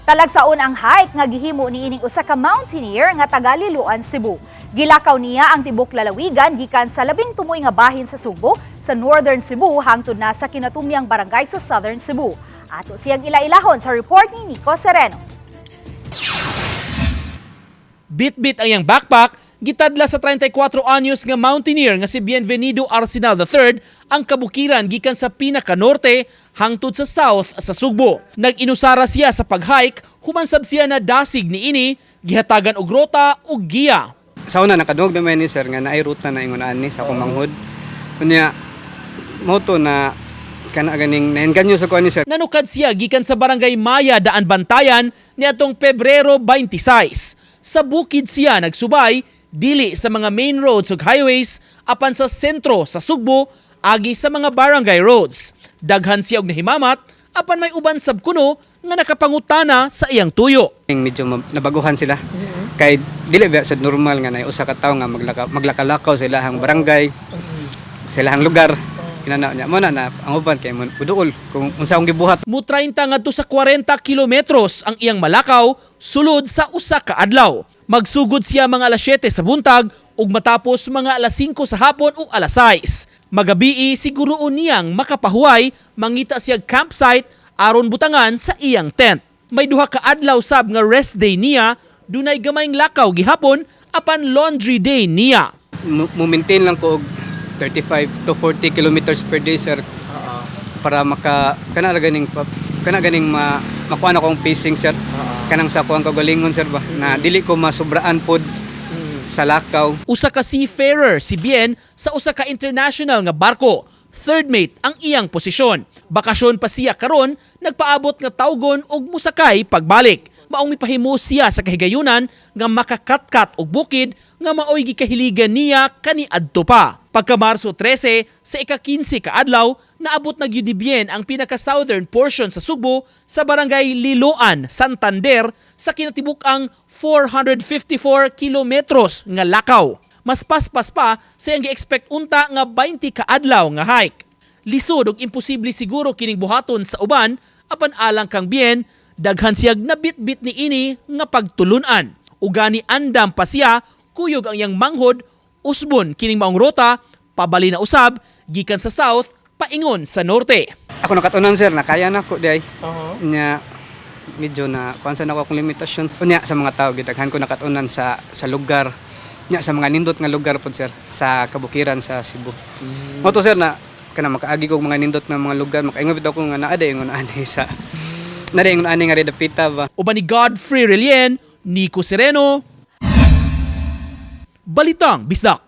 Talagsaon ang hike nga gihimo niining usa ka mountaineer nga taga Liloan, Cebu. Gilakaw niya ang tibok lalawigan gikan sa labing tumoy nga bahin sa Subo sa Northern Cebu hangtod na sa kinatumyang barangay sa Southern Cebu. Ato siyang ila-ilahon sa report ni Nico Sereno. Bit-bit ang iyang backpack, gitadla sa 34 anyos nga mountaineer nga si Bienvenido Arsenal III ang kabukiran gikan sa pinaka-norte hangtod sa south sa Sugbo. Nag-inusara siya sa pag-hike, humansab siya na dasig niini, gihatagan og rota ug giya. Sa una nakadungog naman ni sir nga naay ruta na ingon ani sa akong manghud. Unya moto na kana ganing nainganyo sa kuan ni sir. Nanukad siya gikan sa barangay Maya Daan Bantayan niadtong Pebrero 26. Sa bukid siya nagsubay dili sa mga main roads ug highways apan sa sentro sa Sugbo agi sa mga barangay roads. Daghan siya og nahimamat apan may uban sab kuno nga nakapangutana sa iyang tuyo. Medyo nabaguhan sila. Kay dili ba sa normal nga nay usa ka tawo nga maglakalakaw sa ilahang barangay, sa ilahang lugar. Kinana niya mo na ang uban kay muduol kung unsa ang gibuhat. Mu 30 ngadto sa 40 kilometros ang iyang malakaw sulod sa usa ka adlaw. Magsugod siya mga alas 7 sa buntag ug matapos mga alas 5 sa hapon o alas 6. Magabii siguroon niyang makapahuway mangita siya campsite aron butangan sa iyang tent. May duha ka adlaw sab nga rest day niya, dunay gamayng lakaw gihapon apan laundry day niya. Mo-maintain lang ko og 35 to 40 kilometers per day sir. Para kana ganing makuha na akong pacing sir. Kanang sa kuang kagalingon sir ba na dili ko masubraan pod sa lakaw. Usa ka seafarer si Bien sa usa ka international nga barko. Third mate ang iyang posisyon. Bakasyon pa siya karon, nagpaabot nga tawgon og musakay pagbalik. Maong mipahimo siya sa kahigayunan nga makakatkat og bukid nga maoy gikahiligan niya kaniadto pa. Pagka Marso 13 sa ika-15 ka adlaw, naabot na gyud ni Bien ang pinaka-southern portion sa Subo sa barangay Liloan, Santander sa kinatibuk-ang 454 kilometros nga lakaw. Mas paspas pa sa iyang gi-expect unta nga 20 ka adlaw nga hike. Lisod ug imposible siguro kining buhaton sa uban apan alang kang Bien, daghan siyag nabit-bit ni ini nga pagtulunan. Ugani andam pa siya, kuyog ang iyang manghod, usbon kining maong rota, pabali na usab, gikan sa south, paingon sa norte. Ako nakatunan sir, nakaya na ko day. Nya medyo na kuansa na ako akong limitasyon. Unya sa mga tao gidaghan ko nakatunan sa lugar. Nya sa mga nindot nga lugar pod sir sa kabukiran sa Cebu. Moto sir na kana makaagi kog mga nindot nga mga lugar, makaingon bitaw ko nga naa day ingon ani sa nari ingon ani nga redapita ba. Uban ni Godfrey Relien, Nico Sereno, Balitang Bisdak.